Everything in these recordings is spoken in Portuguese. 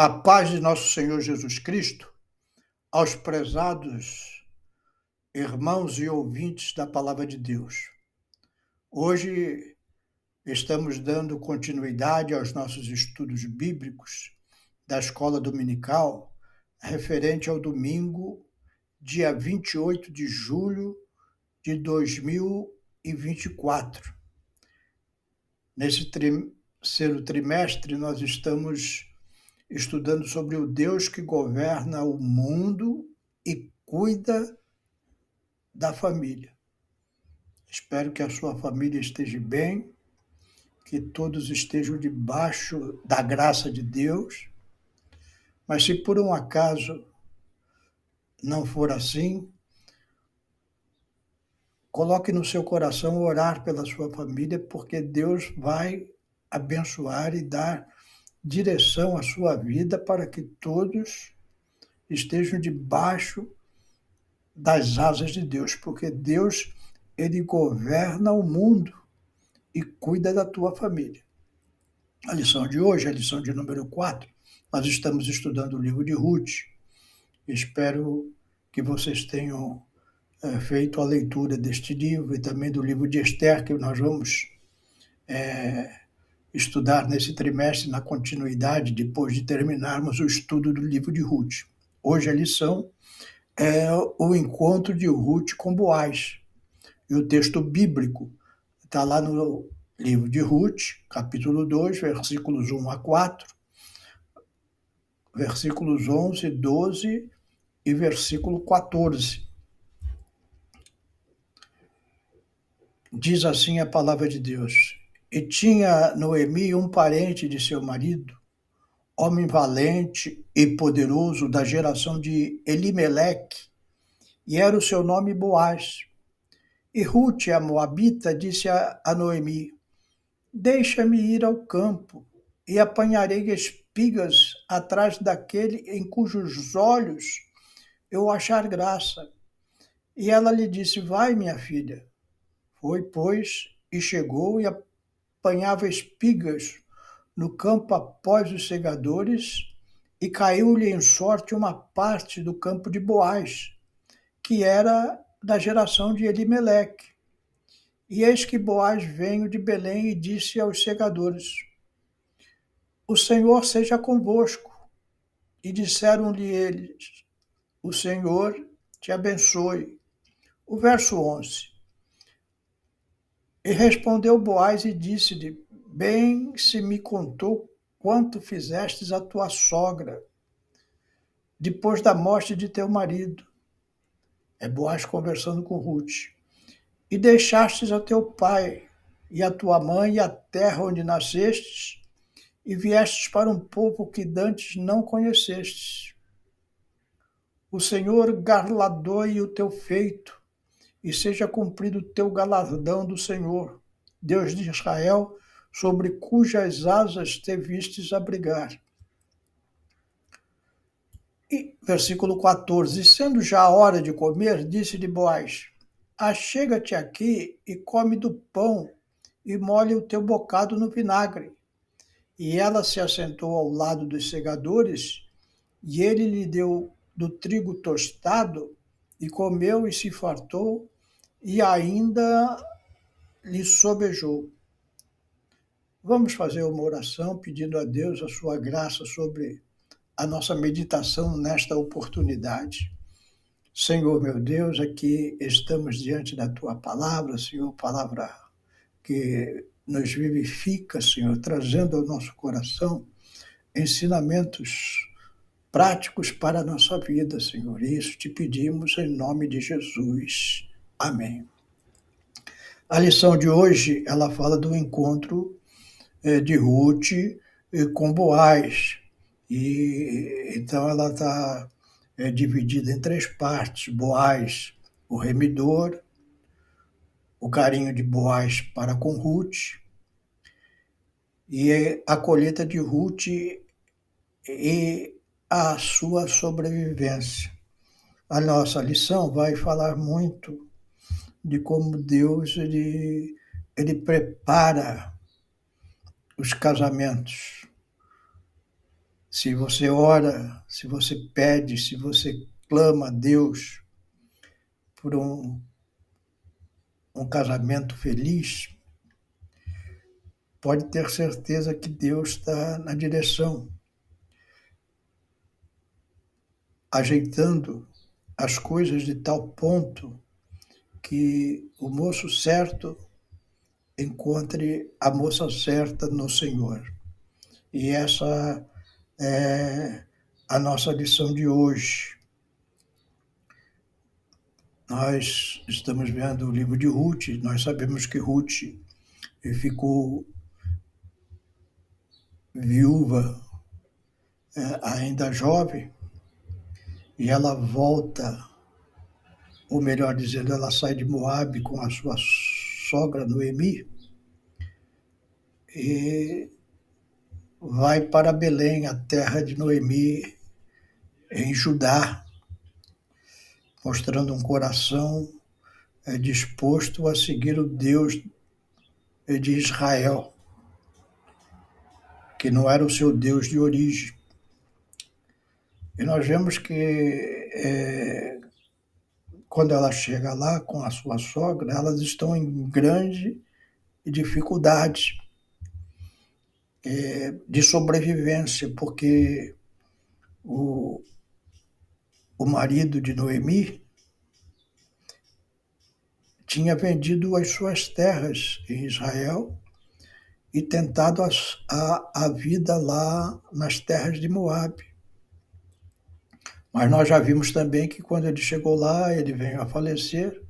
A paz de nosso Senhor Jesus Cristo, aos prezados irmãos e ouvintes da Palavra de Deus. Hoje estamos dando continuidade aos nossos estudos bíblicos da Escola Dominical, referente ao domingo, dia 28 de julho de 2024. Nesse terceiro trimestre, nós estamos estudando sobre o Deus que governa o mundo e cuida da família. Espero que a sua família esteja bem, que todos estejam debaixo da graça de Deus. Mas se por um acaso não for assim, coloque no seu coração orar pela sua família, porque Deus vai abençoar e dar direção à sua vida para que todos estejam debaixo das asas de Deus, porque Deus, ele governa o mundo e cuida da tua família. A lição de hoje, a lição de número 4, nós estamos estudando o livro de Ruth. Espero que vocês tenham feito a leitura deste livro e também do livro de Esther, que nós vamos estudar nesse trimestre, na continuidade, depois de terminarmos o estudo do livro de Ruth. Hoje a lição é o encontro de Ruth com Boaz. E o texto bíblico está lá no livro de Ruth, capítulo 2, versículos 1 a 4, versículos 11, 12 e versículo 14. Diz assim a palavra de Deus: E tinha Noemi um parente de seu marido, homem valente e poderoso da geração de Elimeleque, e era o seu nome Boaz. E Ruth, a moabita, disse a Noemi: Deixa-me ir ao campo, e apanharei espigas atrás daquele em cujos olhos eu achar graça. E ela lhe disse: Vai, minha filha. Foi, pois, e chegou e apanhava espigas no campo após os segadores, e caiu-lhe em sorte uma parte do campo de Boaz, que era da geração de Elimeleque. E eis que Boaz veio de Belém e disse aos segadores: O Senhor seja convosco. E disseram-lhe eles: O Senhor te abençoe. O verso 11. E respondeu Boaz e disse-lhe: Bem se me contou quanto fizestes à tua sogra, depois da morte de teu marido. É Boaz conversando com Ruth. E deixastes a teu pai e a tua mãe e a terra onde nascestes, e viestes para um povo que dantes não conhecestes. O Senhor galardoe o teu feito, e seja cumprido o teu galardão do Senhor, Deus de Israel, sobre cujas asas te vistes abrigar. E, versículo 14, sendo já a hora de comer, disse-lhe Boaz: Achega-te aqui e come do pão, e molhe o teu bocado no vinagre. E ela se assentou ao lado dos segadores, e ele lhe deu do trigo tostado, e comeu e se fartou, e ainda lhe sobejou. Vamos fazer uma oração pedindo a Deus a sua graça sobre a nossa meditação nesta oportunidade. Senhor, meu Deus, aqui estamos diante da Tua palavra, Senhor, palavra que nos vivifica, Senhor, trazendo ao nosso coração ensinamentos práticos para a nossa vida, Senhor. Isso te pedimos em nome de Jesus. Amém. A lição de hoje, ela fala do encontro de Ruth com Boaz. E então ela está dividida em 3 partes: Boaz, o remidor, o carinho de Boaz para com Ruth, e a colheita de Ruth e a sua sobrevivência. A nossa lição vai falar muito de como Deus ele prepara os casamentos. Se você ora, se você pede, se você clama a Deus por um casamento feliz, pode ter certeza que Deus está na direção, ajeitando as coisas de tal ponto que o moço certo encontre a moça certa no Senhor. E essa é a nossa lição de hoje. Nós estamos vendo o livro de Ruth, nós sabemos que Ruth ficou viúva ainda jovem, e ela volta, ou melhor dizendo, ela sai de Moabe com a sua sogra Noemi e vai para Belém, a terra de Noemi, em Judá, mostrando um coração disposto a seguir o Deus de Israel, que não era o seu Deus de origem. E nós vemos que quando ela chega lá com a sua sogra, elas estão em grande dificuldade de sobrevivência, porque o, o marido de Noemi tinha vendido as suas terras em Israel e tentado a vida lá nas terras de Moabe. Mas nós já vimos também que quando ele chegou lá, ele veio a falecer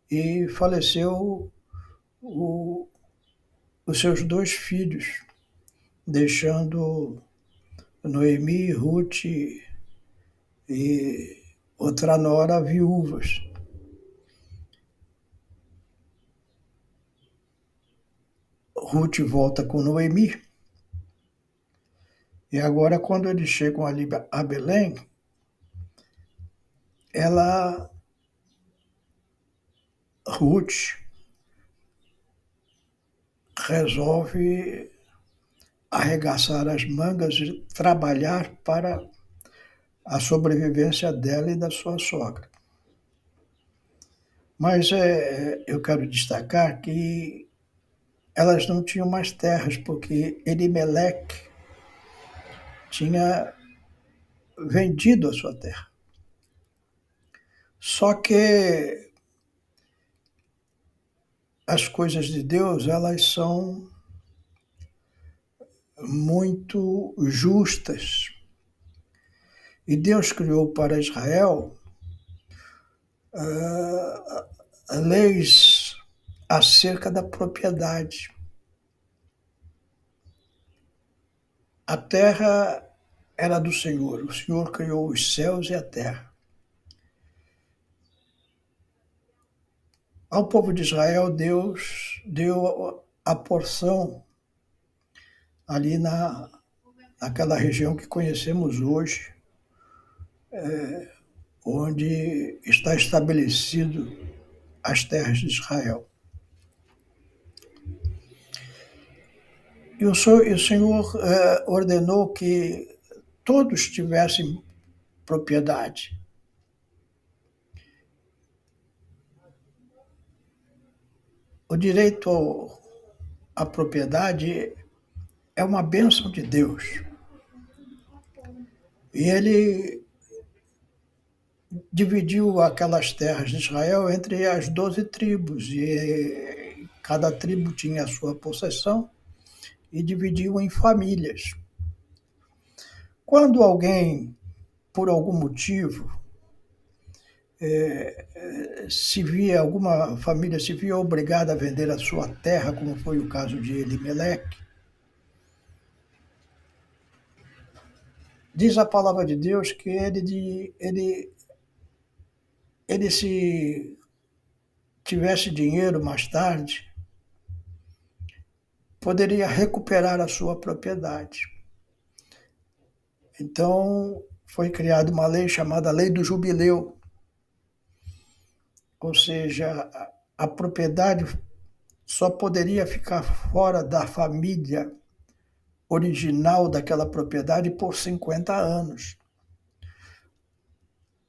e faleceu os seus 2 filhos, deixando Noemi, Ruth e outra nora viúvas. Ruth volta com Noemi, e agora quando eles chegam ali a Belém, Ruth resolve arregaçar as mangas e trabalhar para a sobrevivência dela e da sua sogra. Mas eu quero destacar que elas não tinham mais terras, porque Elimeleque tinha vendido a sua terra. Só que as coisas de Deus, elas são muito justas. E Deus criou para Israel leis acerca da propriedade. A terra era do Senhor, o Senhor criou os céus e a terra. Ao povo de Israel, Deus deu a porção ali naquela região que conhecemos hoje, onde está estabelecido as terras de Israel. E o Senhor ordenou que todos tivessem propriedade. O direito à propriedade é uma bênção de Deus. E ele dividiu aquelas terras de Israel entre as 12 tribos, e cada tribo tinha a sua possessão e dividiu em famílias. Quando alguém, por algum motivo, alguma família se via obrigada a vender a sua terra, como foi o caso de Elimeleque, diz a palavra de Deus que ele se tivesse dinheiro mais tarde, poderia recuperar a sua propriedade. Então, foi criada uma lei chamada Lei do Jubileu, ou seja, a propriedade só poderia ficar fora da família original daquela propriedade por 50 anos.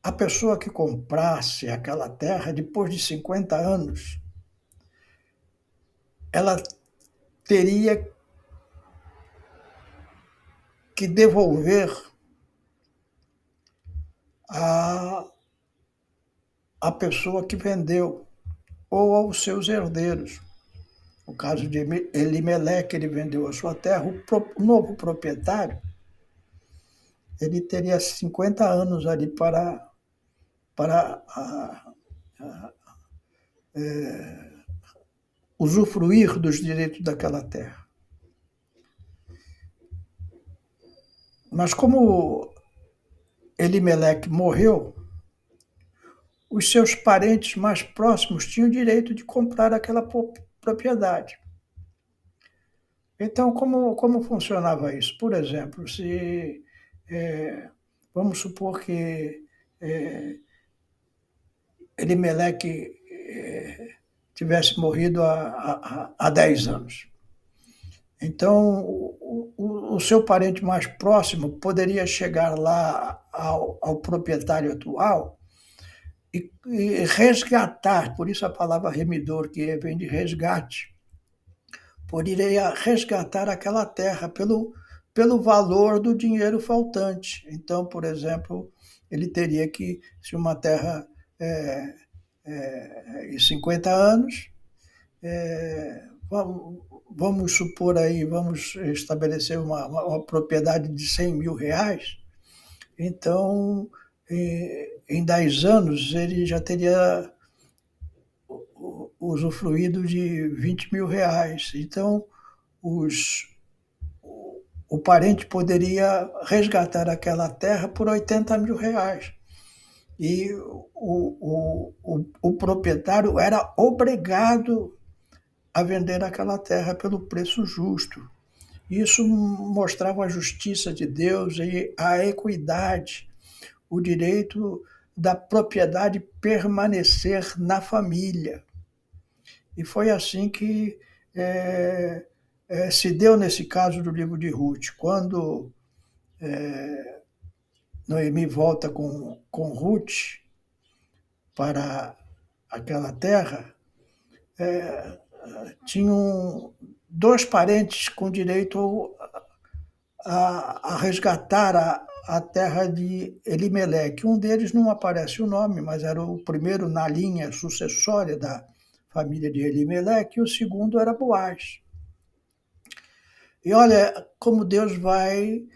A pessoa que comprasse aquela terra, depois de 50 anos, ela teria que devolver a, a pessoa que vendeu ou aos seus herdeiros. No caso de Elimeleque, ele vendeu a sua terra, o novo proprietário, ele teria 50 anos ali para usufruir dos direitos daquela terra. Mas como Elimeleque morreu, os seus parentes mais próximos tinham o direito de comprar aquela propriedade. Então, como funcionava isso? Por exemplo, se vamos supor que Elimeleque tivesse morrido há 10 anos. Então, o seu parente mais próximo poderia chegar lá ao proprietário atual e resgatar, por isso a palavra remidor, que vem de resgate, poderia resgatar aquela terra pelo valor do dinheiro faltante. Então, por exemplo, ele teria que, se uma terra em 50 anos, vamos supor aí, vamos estabelecer uma propriedade de 100 mil reais, então, em 10 anos, ele já teria usufruído de 20 mil reais. Então, o parente poderia resgatar aquela terra por 80 mil reais. E o proprietário era obrigado a vender aquela terra pelo preço justo. Isso mostrava a justiça de Deus e a equidade, o direito da propriedade permanecer na família. E foi assim que se deu nesse caso do livro de Ruth. Quando Noemi volta com Ruth para aquela terra, tinham dois parentes com direito a resgatar a terra de Elimeleque. Um deles não aparece o nome, mas era o primeiro na linha sucessória da família de Elimeleque, e o segundo era Boaz. E olha como Deus vai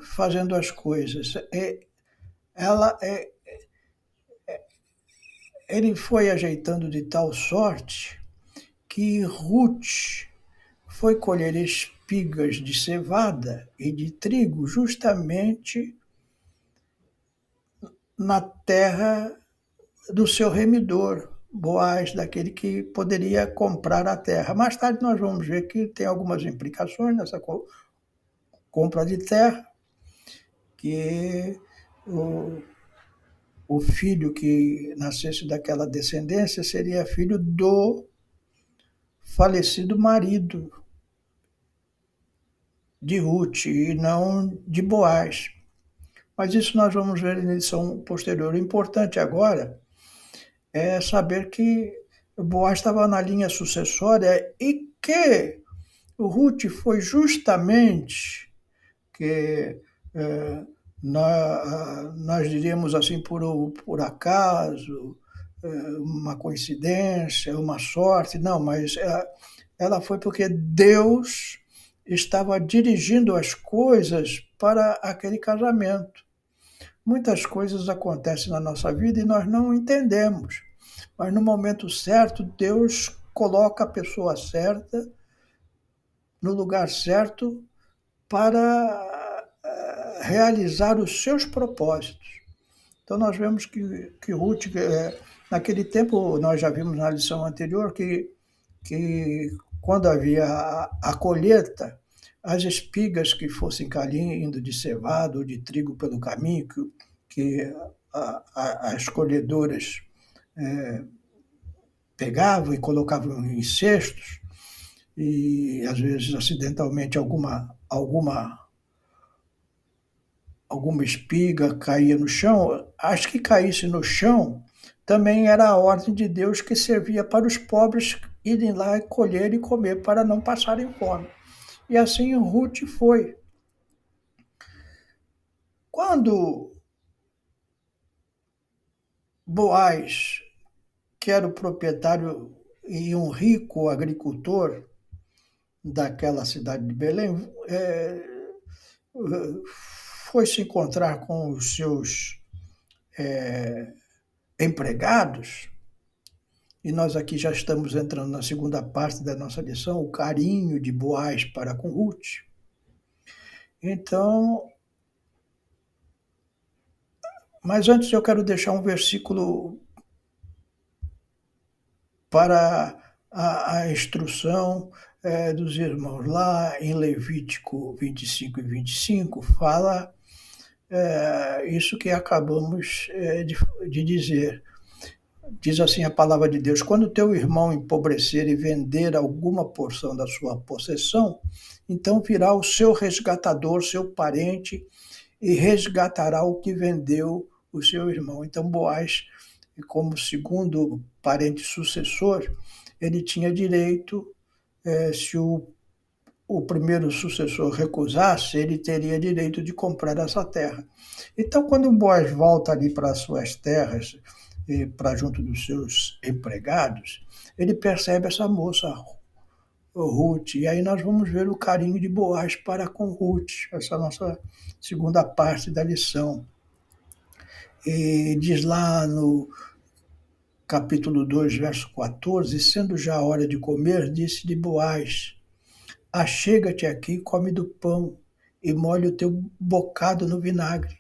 fazendo as coisas. Ele foi ajeitando de tal sorte que Ruth foi colher espigas de cevada e de trigo justamente na terra do seu remidor, Boaz, daquele que poderia comprar a terra. Mais tarde nós vamos ver que tem algumas implicações nessa compra de terra, que o filho que nascesse daquela descendência seria filho do falecido marido de Ruth e não de Boaz. Mas isso nós vamos ver em lição posterior. O importante agora é saber que Boaz estava na linha sucessória e que Ruth foi justamente que nós diríamos assim por acaso, uma coincidência, uma sorte, não, mas ela foi porque Deus estava dirigindo as coisas para aquele casamento. Muitas coisas acontecem na nossa vida e nós não entendemos, mas no momento certo, Deus coloca a pessoa certa no lugar certo para realizar os seus propósitos. Então, nós vemos que Ruth, naquele tempo, nós já vimos na lição anterior que quando havia a colheita, as espigas que fossem caindo de cevada ou de trigo pelo caminho, que as colhedoras pegavam e colocavam em cestos, e às vezes acidentalmente alguma espiga caía no chão, as que caísse no chão também era a ordem de Deus que servia para os pobres irem lá e colher e comer para não passarem fome. E assim Ruth foi. Quando Boaz, que era o proprietário e um rico agricultor daquela cidade de Belém, foi se encontrar com os seus empregados, e nós aqui já estamos entrando na segunda parte da nossa lição, o carinho de Boaz para com Ruth. Então, mas antes eu quero deixar um versículo para a instrução dos irmãos. Lá em Levítico 25 e 25, fala isso que acabamos de dizer. Diz assim a palavra de Deus: quando teu irmão empobrecer e vender alguma porção da sua possessão, então virá o seu resgatador, seu parente, e resgatará o que vendeu o seu irmão. Então Boaz, como segundo parente sucessor, ele tinha direito, se o primeiro sucessor recusasse, ele teria direito de comprar essa terra. Então, quando Boaz volta ali para as suas terras, para junto dos seus empregados, ele percebe essa moça, Ruth, e aí nós vamos ver o carinho de Boaz para com Ruth, essa nossa segunda parte da lição. E diz lá no capítulo 2, verso 14, sendo já a hora de comer, disse-lhe Boaz: achega-te aqui, come do pão, e molhe o teu bocado no vinagre.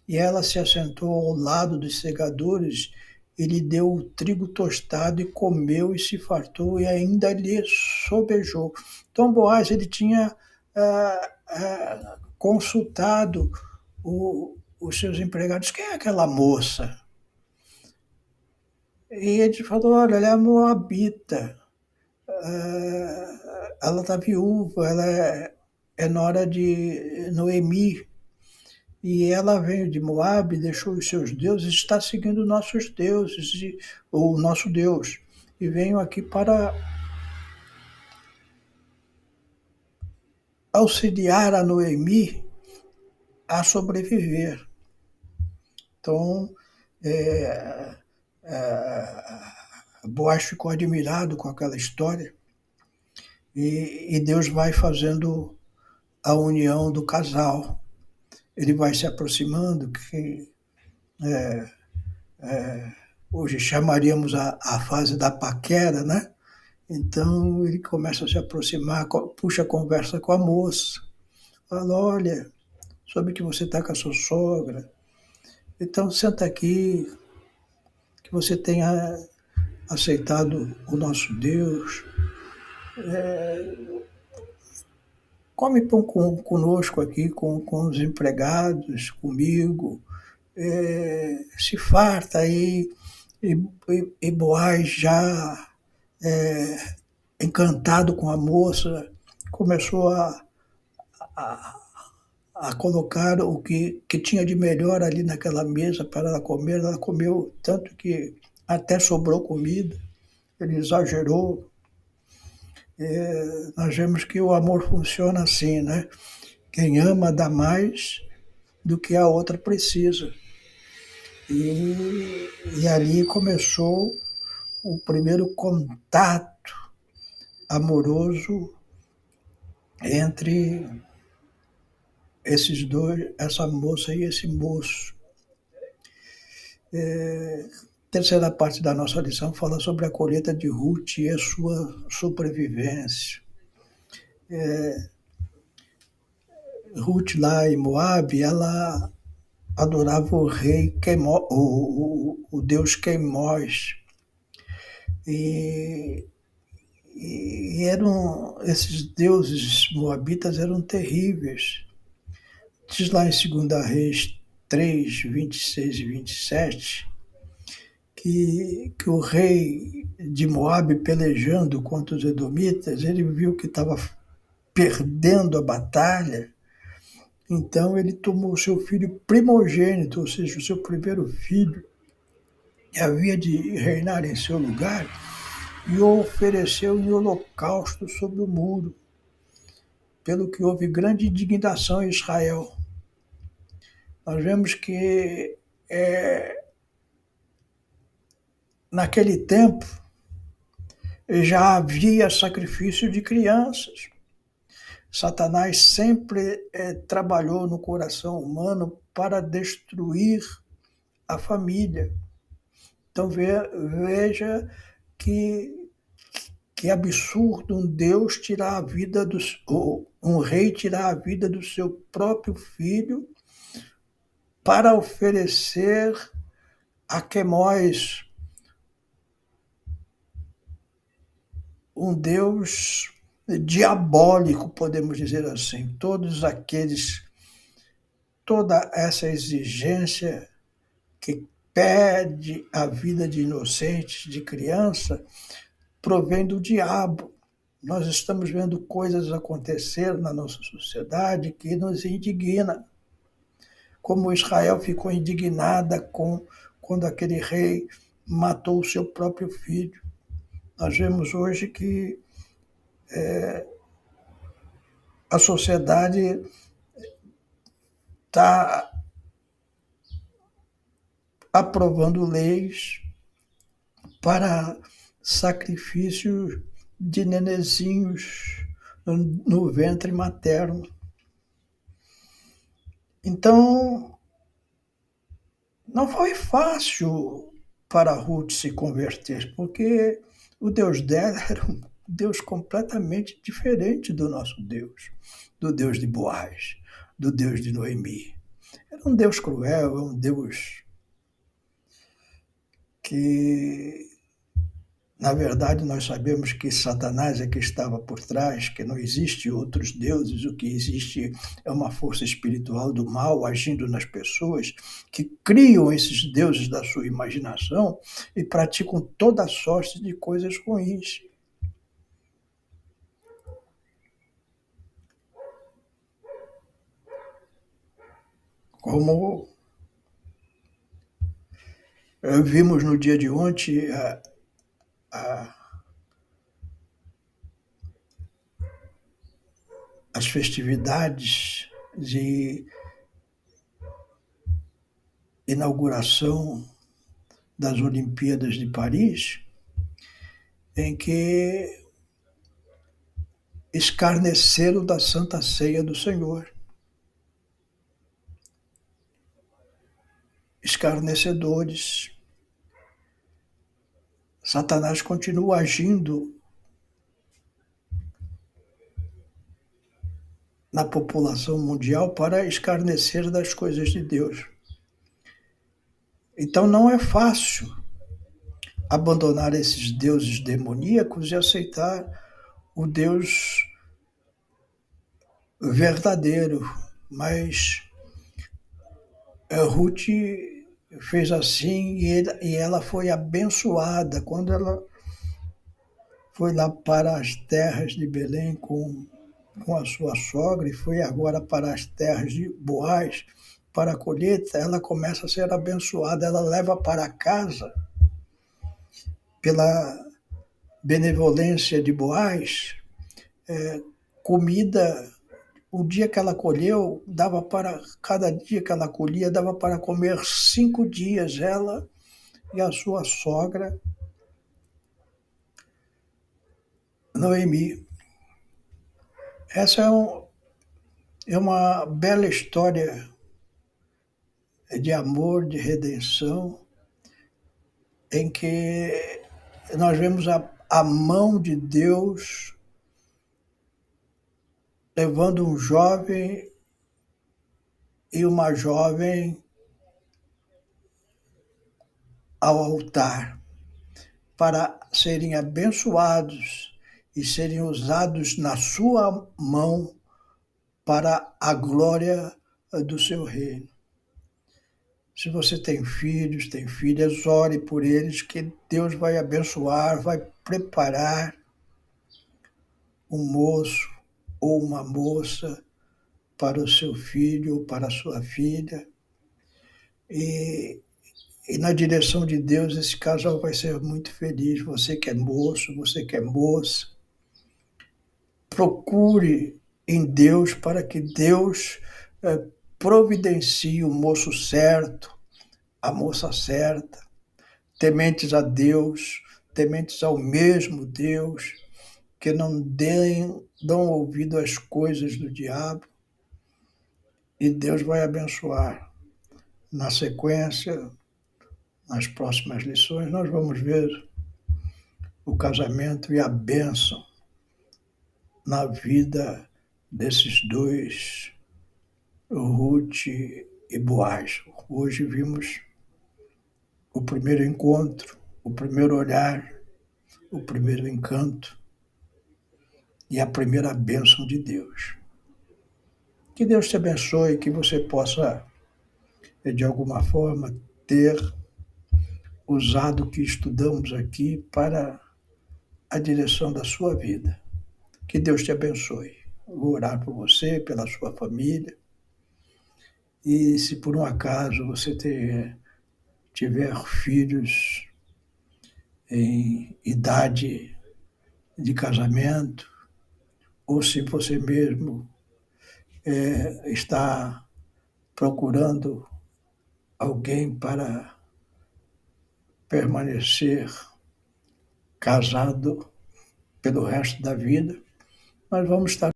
E ela se assentou ao lado dos segadores, e lhe deu o trigo tostado, e comeu e se fartou, e ainda lhe sobejou. Então Boaz, ele tinha consultado os seus empregados: quem é aquela moça? E ele falou: olha, ela é moabita, ela está viúva, ela é nora de Noemi, e ela veio de Moabe, deixou os seus deuses, está seguindo nossos deuses, o nosso Deus, e veio aqui para auxiliar a Noemi a sobreviver. Então, Boaz ficou admirado com aquela história, e Deus vai fazendo a união do casal. Ele vai se aproximando, que hoje chamaríamos a fase da paquera, né? Então ele começa a se aproximar, puxa a conversa com a moça, fala: olha, soube que você está com a sua sogra, então senta aqui, que você tenha aceitado o nosso Deus, come pão conosco aqui, com os empregados, comigo, se farta aí. E Boaz, já encantado com a moça, começou a colocar o que tinha de melhor ali naquela mesa para ela comer. Ela comeu tanto que até sobrou comida, ele exagerou. Nós vemos que o amor funciona assim, né? Quem ama dá mais do que a outra precisa. E ali começou o primeiro contato amoroso entre esses dois, essa moça e esse moço. Terceira parte da nossa lição fala sobre a colheita de Ruth e a sua sobrevivência. Ruth, lá em Moabe, ela adorava o rei o deus Queimós. E esses deuses moabitas eram terríveis. Diz lá em 2 Reis 3, 26 e 27, que o rei de Moabe, pelejando contra os edomitas, ele viu que estava perdendo a batalha, então ele tomou o seu filho primogênito, ou seja, o seu primeiro filho, que havia de reinar em seu lugar, e o ofereceu em holocausto sobre o muro, pelo que houve grande indignação em Israel. Nós vemos que naquele tempo já havia sacrifício de crianças. Satanás sempre trabalhou no coração humano para destruir a família. Então veja que absurdo um Deus tirar a vida ou um rei tirar a vida do seu próprio filho para oferecer a Quemós, um Deus diabólico, podemos dizer assim. Toda essa exigência que pede a vida de inocentes, de criança, provém do diabo. Nós estamos vendo coisas acontecer na nossa sociedade que nos indigna. Como Israel ficou indignada quando aquele rei matou o seu próprio filho. Nós vemos hoje que a sociedade está aprovando leis para sacrifício de nenezinhos no ventre materno. Então, não foi fácil para Ruth se converter, porque o Deus dela era um Deus completamente diferente do nosso Deus, do Deus de Boaz, do Deus de Noemi. Era um Deus cruel, um Deus que, na verdade, nós sabemos que Satanás é que estava por trás, que não existe outros deuses, o que existe é uma força espiritual do mal agindo nas pessoas que criam esses deuses da sua imaginação e praticam toda sorte de coisas ruins. Como vimos no dia de ontem, as festividades de inauguração das Olimpíadas de Paris, em que escarneceram da Santa Ceia do Senhor. Escarnecedores. Satanás continua agindo na população mundial para escarnecer das coisas de Deus. Então não é fácil abandonar esses deuses demoníacos e aceitar o Deus verdadeiro, mas Ruth fez assim e ela foi abençoada quando ela foi lá para as terras de Belém com a sua sogra e foi agora para as terras de Boaz para a colheita. Ela começa a ser abençoada, ela leva para casa, pela benevolência de Boaz, comida. O dia que ela colheu, cada dia que ela colhia, dava para comer 5 dias, ela e a sua sogra, Noemi. Essa é uma bela história de amor, de redenção, em que nós vemos a mão de Deus levando um jovem e uma jovem ao altar para serem abençoados e serem usados na sua mão para a glória do seu reino. Se você tem filhos, tem filhas, ore por eles, que Deus vai abençoar, vai preparar um moço ou uma moça para o seu filho ou para a sua filha. E, e na direção de Deus, esse casal vai ser muito feliz. Você que é moço, você que é moça, procure em Deus para que Deus providencie o moço certo, a moça certa, tementes a Deus, tementes ao mesmo Deus, que não dão ouvido às coisas do diabo, e Deus vai abençoar. Na sequência, nas próximas lições, nós vamos ver o casamento e a bênção na vida desses dois, Ruth e Boaz. Hoje vimos o primeiro encontro, o primeiro olhar, o primeiro encanto e a primeira bênção de Deus. Que Deus te abençoe, que você possa, de alguma forma, ter usado o que estudamos aqui para a direção da sua vida. Que Deus te abençoe. Vou orar por você, pela sua família. E se por um acaso você tiver filhos em idade de casamento, ou se você mesmo está procurando alguém para permanecer casado pelo resto da vida, nós vamos estar